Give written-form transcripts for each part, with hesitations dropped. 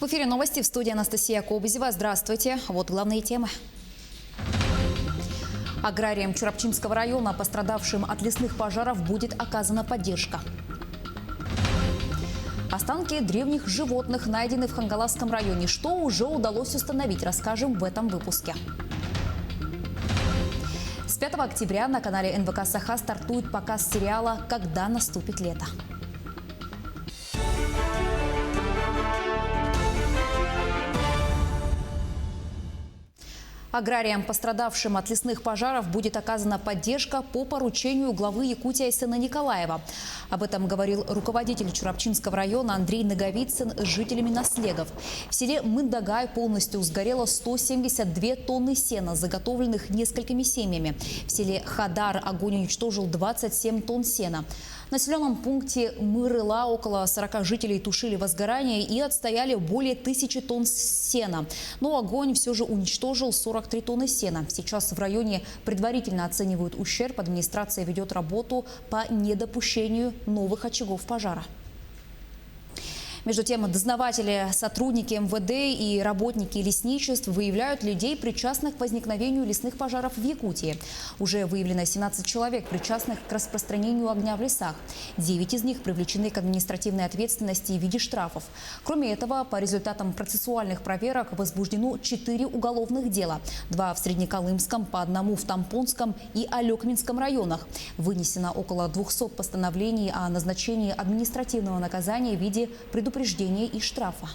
В эфире новости, в студии Анастасия Кобызева. Здравствуйте. Вот главные темы. Аграриям Чурапчинского района, пострадавшим от лесных пожаров, будет оказана поддержка. Останки древних животных найдены в Хангаласском районе. Что уже удалось установить, расскажем в этом выпуске. С 5 октября на канале НВК «Саха» стартует показ сериала «Когда наступит лето». Аграриям, пострадавшим от лесных пожаров, будет оказана поддержка по поручению главы Якутии Айсена Николаева. Об этом говорил руководитель Чурапчинского района Андрей Наговицын с жителями Наслегов. В селе Мындагай полностью сгорело 172 тонны сена, заготовленных несколькими семьями. В селе Хадар огонь уничтожил 27 тонн сена. В населенном пункте Мырыла около 40 жителей тушили возгорание и отстояли более 1000 тонн сена. Но огонь все же уничтожил 43 тонны сена. Сейчас в районе предварительно оценивают ущерб. Администрация ведет работу по недопущению новых очагов пожара. Между тем, дознаватели, сотрудники МВД и работники лесничеств выявляют людей, причастных к возникновению лесных пожаров в Якутии. Уже выявлено 17 человек, причастных к распространению огня в лесах. 9 из них привлечены к административной ответственности в виде штрафов. Кроме этого, по результатам процессуальных проверок возбуждено 4 уголовных дела. 2 в Среднеколымском, по 1 в Тампонском и Алекминском районах. Вынесено около 200 постановлений о назначении административного наказания в виде предупреждения и штрафа.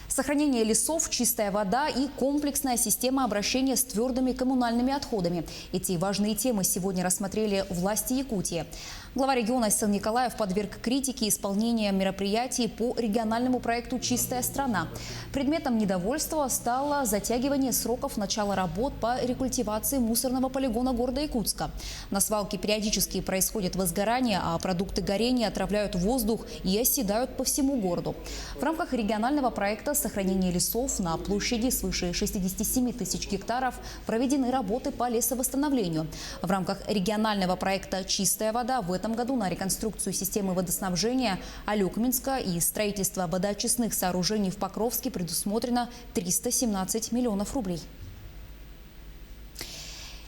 Сохранение лесов, чистая вода и комплексная система обращения с твердыми коммунальными отходами. Эти важные темы сегодня рассмотрели власти Якутии. Глава региона Айсен Николаев подверг критике исполнения мероприятий по региональному проекту «Чистая страна». Предметом недовольства стало затягивание сроков начала работ по рекультивации мусорного полигона города Якутска. На свалке периодически происходит возгорание, а продукты горения отравляют воздух и оседают по всему городу. В рамках регионального проекта сохранения лесов на площади свыше 67 тысяч гектаров проведены работы по лесовосстановлению. В рамках регионального проекта «Чистая вода» в этом году на реконструкцию системы водоснабжения Алекминска и строительство водоочистных сооружений в Покровске предусмотрено 317 миллионов рублей.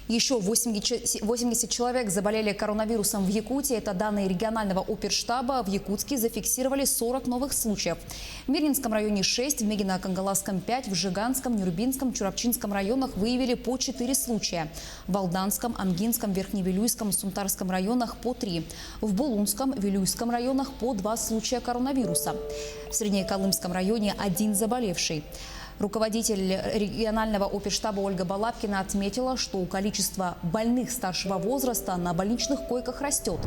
Еще 80 человек заболели коронавирусом в Якутии. Это данные регионального оперштаба. В Якутске зафиксировали 40 новых случаев. В Мирнинском районе 6, в Мегино-Кангаласском 5, в Жиганском, Нюрбинском, Чурапчинском районах выявили по 4 случая. В Алданском, Амгинском, Верхневилюйском, Сунтарском районах по 3. В Булунском, Вилюйском районах по 2 случая коронавируса. В Среднеколымском районе 1 заболевший. Руководитель регионального оперштаба Ольга Балабкина отметила, что количество больных старшего возраста на больничных койках растет.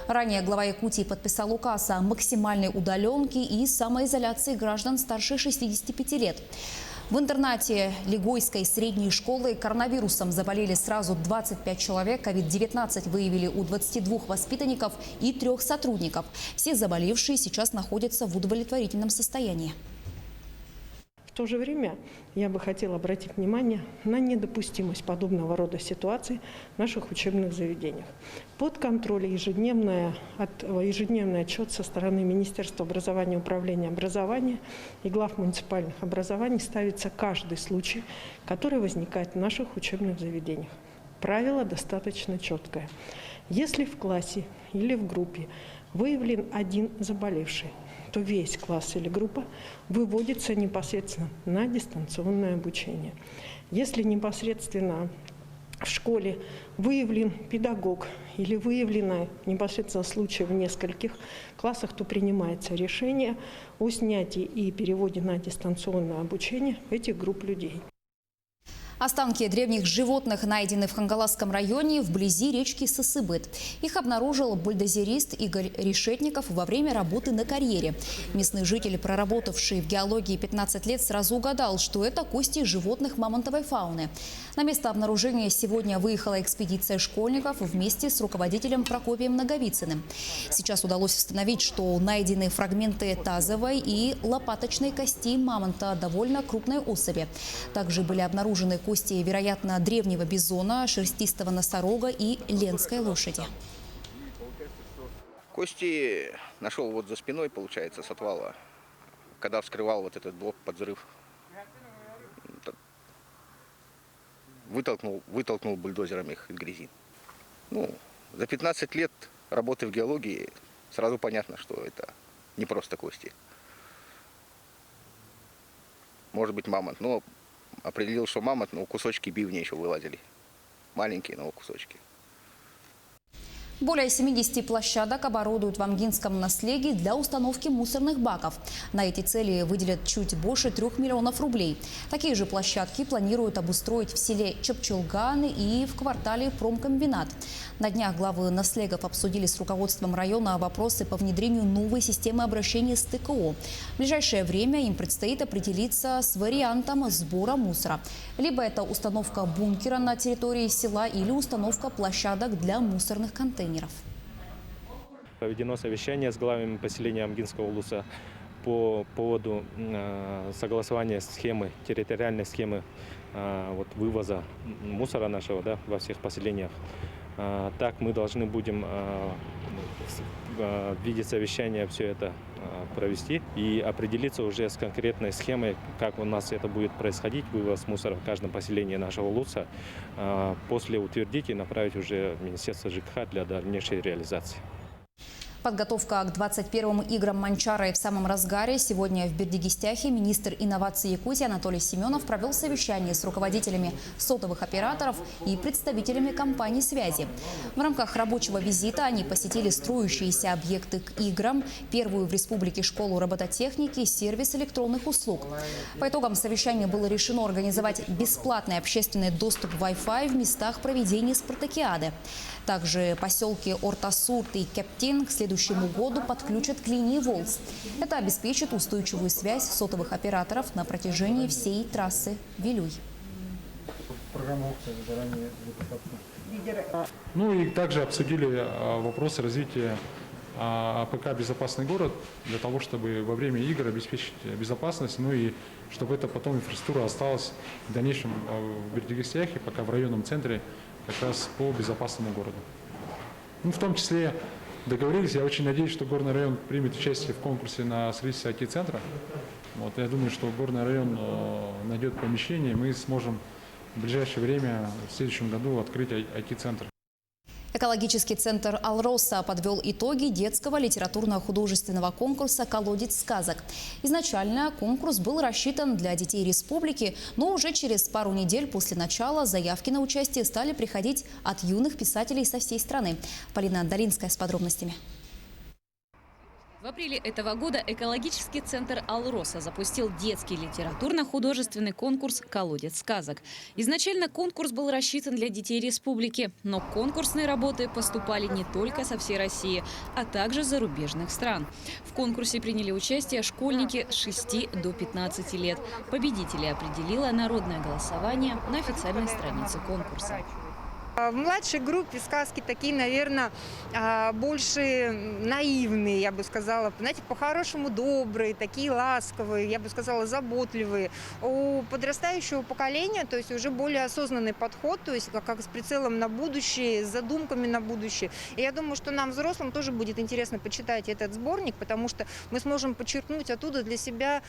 Ранее глава Якутии подписал указ о максимальной удаленке и самоизоляции граждан старше 65 лет. В интернате Лигойской средней школы коронавирусом заболели сразу 25 человек. COVID-19 выявили у 22 воспитанников и 3 сотрудников. Все заболевшие сейчас находятся в удовлетворительном состоянии. В то же время я бы хотела обратить внимание на недопустимость подобного рода ситуаций в наших учебных заведениях. Под контролем ежедневный отчет со стороны Министерства образования, Управления образования и глав муниципальных образований ставится каждый случай, который возникает в наших учебных заведениях. Правило достаточно четкое. Если в классе или в группе выявлен 1 заболевший, то весь класс или группа выводится непосредственно на дистанционное обучение. Если непосредственно в школе выявлен педагог или выявлено непосредственно случай в нескольких классах, то принимается решение о снятии и переводе на дистанционное обучение этих групп людей. Останки древних животных найдены в Хангаласском районе вблизи речки Сысыбыт. Их обнаружил бульдозерист Игорь Решетников во время работы на карьере. Местный житель, проработавший в геологии 15 лет, сразу угадал, что это кости животных мамонтовой фауны. На место обнаружения сегодня выехала экспедиция школьников вместе с руководителем Прокопием Наговицыным. Сейчас удалось установить, что найдены фрагменты тазовой и лопаточной кости мамонта довольно крупной особи. Также были обнаружены кости, вероятно, древнего бизона, шерстистого носорога и ленской лошади. Кости нашел вот за спиной, получается, с отвала когда вскрывал вот этот блок под взрыв. Вытолкнул бульдозером их из грязи. За 15 лет работы в геологии сразу понятно, что это не просто кости. Может быть, мамонт. Но определил, что мамонт, но кусочки бивня еще вылазили. Маленькие, но кусочки. Более 70 площадок оборудуют в Амгинском наследии для установки мусорных баков. На эти цели выделят чуть больше 3 миллионов рублей. Такие же площадки планируют обустроить в селе Чапчулганы и в квартале Промкомбинат. На днях главы наслегов обсудили с руководством района вопросы по внедрению новой системы обращения с ТКО. В ближайшее время им предстоит определиться с вариантом сбора мусора. Либо это установка бункера на территории села или установка площадок для мусорных контейнеров. Проведено совещание с главами поселения Амгинского улуса по поводу согласования схемы, территориальной схемы вывоза мусора нашего во всех поселениях. Так мы должны будем в виде совещания все это провести и определиться уже с конкретной схемой, как у нас это будет происходить, вывоз мусора в каждом поселении нашего улуса. После утвердить и направить уже в Министерство ЖКХ для дальнейшей реализации. Подготовка к 21-м играм Манчары в самом разгаре. Сегодня в Бердигистяхе министр инноваций Якутии Анатолий Семенов провел совещание с руководителями сотовых операторов и представителями компаний связи. В рамках рабочего визита они посетили строящиеся объекты к играм, первую в республике школу робототехники и сервис электронных услуг. По итогам совещания было решено организовать бесплатный общественный доступ в Wi-Fi в местах проведения спартакиады. Также поселки Ортасурт и Кептин к следующему году подключат к линии ВОЛС. Это обеспечит устойчивую связь сотовых операторов на протяжении всей трассы Вилюй. И также обсудили вопросы развития АПК «Безопасный город» для того, чтобы во время игр обеспечить безопасность, и чтобы это потом инфраструктура осталась в дальнейшем в Бердигистяхе, пока в районном центре, как раз по безопасному городу. В том числе договорились, я очень надеюсь, что Горный район примет участие в конкурсе на строительство IT-центра. Я думаю, что Горный район найдет помещение, и мы сможем в ближайшее время, в следующем году, открыть IT-центр. Экологический центр «Алроса» подвел итоги детского литературно-художественного конкурса «Колодец сказок». Изначально конкурс был рассчитан для детей республики, но уже через пару недель после начала заявки на участие стали приходить от юных писателей со всей страны. Полина Долинская с подробностями. В апреле этого года экологический центр «Алроса» запустил детский литературно-художественный конкурс «Колодец сказок». Изначально конкурс был рассчитан для детей республики, но конкурсные работы поступали не только со всей России, а также зарубежных стран. В конкурсе приняли участие школьники с 6 до 15 лет. Победителей определило народное голосование на официальной странице конкурса. В младшей группе сказки такие, наверное, больше наивные, я бы сказала. Знаете, по-хорошему добрые, такие ласковые, я бы сказала, заботливые. У подрастающего поколения, то есть уже более осознанный подход, то есть как с прицелом на будущее, с задумками на будущее. И я думаю, что нам, взрослым, тоже будет интересно почитать этот сборник, потому что мы сможем подчеркнуть оттуда для себя,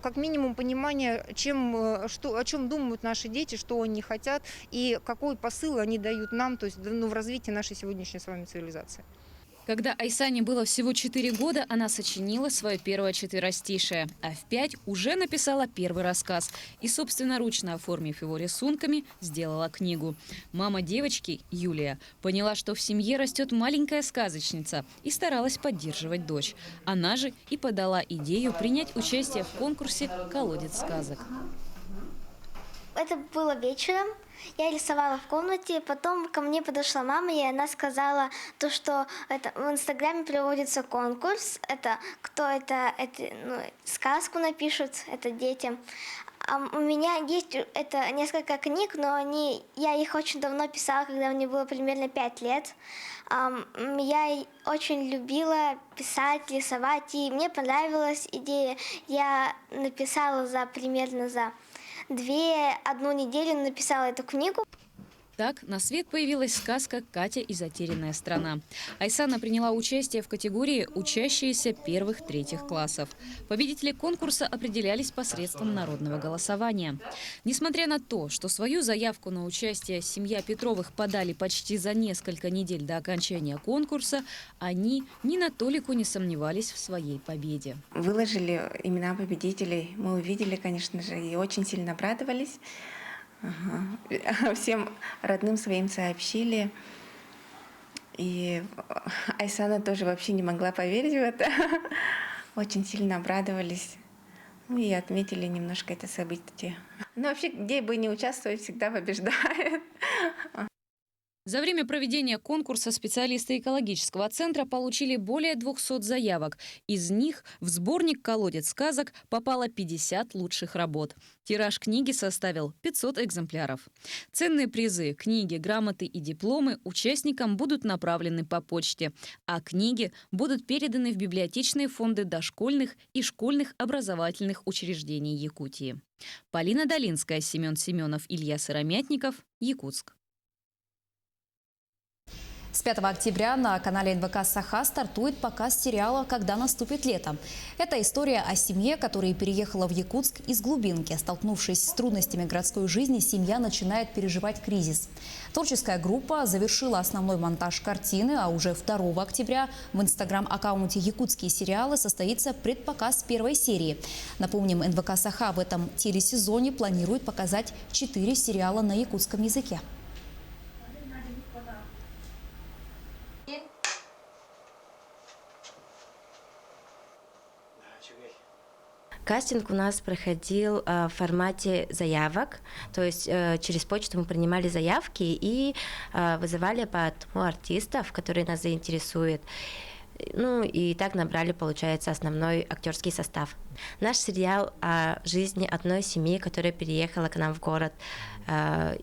как минимум, понимание, о чем думают наши дети, что они хотят и какой посыл они дают нам, то есть в развитии нашей сегодняшней с вами цивилизации. Когда Айсане было всего 4 года, она сочинила свое первое четверостишее, а в 5 уже написала первый рассказ и, собственноручно оформив его рисунками, сделала книгу. Мама девочки, Юлия, поняла, что в семье растет маленькая сказочница и старалась поддерживать дочь. Она же и подала идею принять участие в конкурсе «Колодец сказок». Это было вечером. Я рисовала в комнате, потом ко мне подошла мама, и она сказала, что в Инстаграме проводится конкурс, кто сказку напишут, это детям. У меня есть несколько книг, но я их очень давно писала, когда мне было примерно 5 лет. Я очень любила писать, рисовать, и мне понравилась идея. Я написала примерно за одну неделю написала эту книгу. Так на свет появилась сказка «Катя и затерянная страна». Айсана приняла участие в категории «Учащиеся первых-третьих классов». Победители конкурса определялись посредством народного голосования. Несмотря на то, что свою заявку на участие семья Петровых подали почти за несколько недель до окончания конкурса, они ни на толику не сомневались в своей победе. Выложили имена победителей. Мы увидели, конечно же, и очень сильно обрадовались. Всем родным своим сообщили. И Айсана тоже вообще не могла поверить в это. Очень сильно обрадовались. Ну и отметили немножко это событие. Но вообще, где бы ни участвовать, всегда побеждает. За время проведения конкурса специалисты экологического центра получили более 200 заявок. Из них в сборник «Колодец сказок» попало 50 лучших работ. Тираж книги составил 500 экземпляров. Ценные призы, книги, грамоты и дипломы участникам будут направлены по почте, а книги будут переданы в библиотечные фонды дошкольных и школьных образовательных учреждений Якутии. Полина Долинская, Семен Семенов, Илья Сыромятников, Якутск. С 5 октября на канале НВК «Саха» стартует показ сериала «Когда наступит лето». Это история о семье, которая переехала в Якутск из глубинки. Столкнувшись с трудностями городской жизни, семья начинает переживать кризис. Творческая группа завершила основной монтаж картины, а уже 2 октября в инстаграм-аккаунте «Якутские сериалы» состоится предпоказ первой серии. Напомним, НВК «Саха» в этом телесезоне планирует показать 4 сериала на якутском языке. Кастинг у нас проходил в формате заявок, то есть через почту мы принимали заявки и вызывали по одному артистов, которые нас заинтересуют. Ну и так набрали, получается, основной актерский состав. Наш сериал о жизни одной семьи, которая переехала к нам в город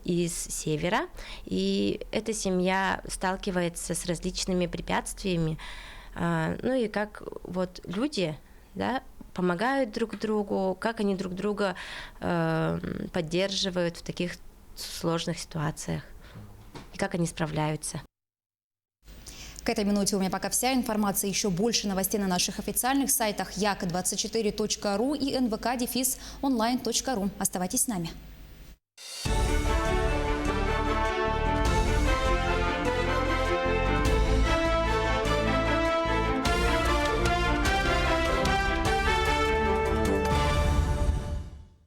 из севера. И эта семья сталкивается с различными препятствиями. Ну и как вот люди, да, помогают друг другу, как они друг друга поддерживают в таких сложных ситуациях и как они справляются. К этой минуте у меня пока вся информация. Еще больше новостей на наших официальных сайтах yak24.ru и nvk-online.ru. Оставайтесь с нами.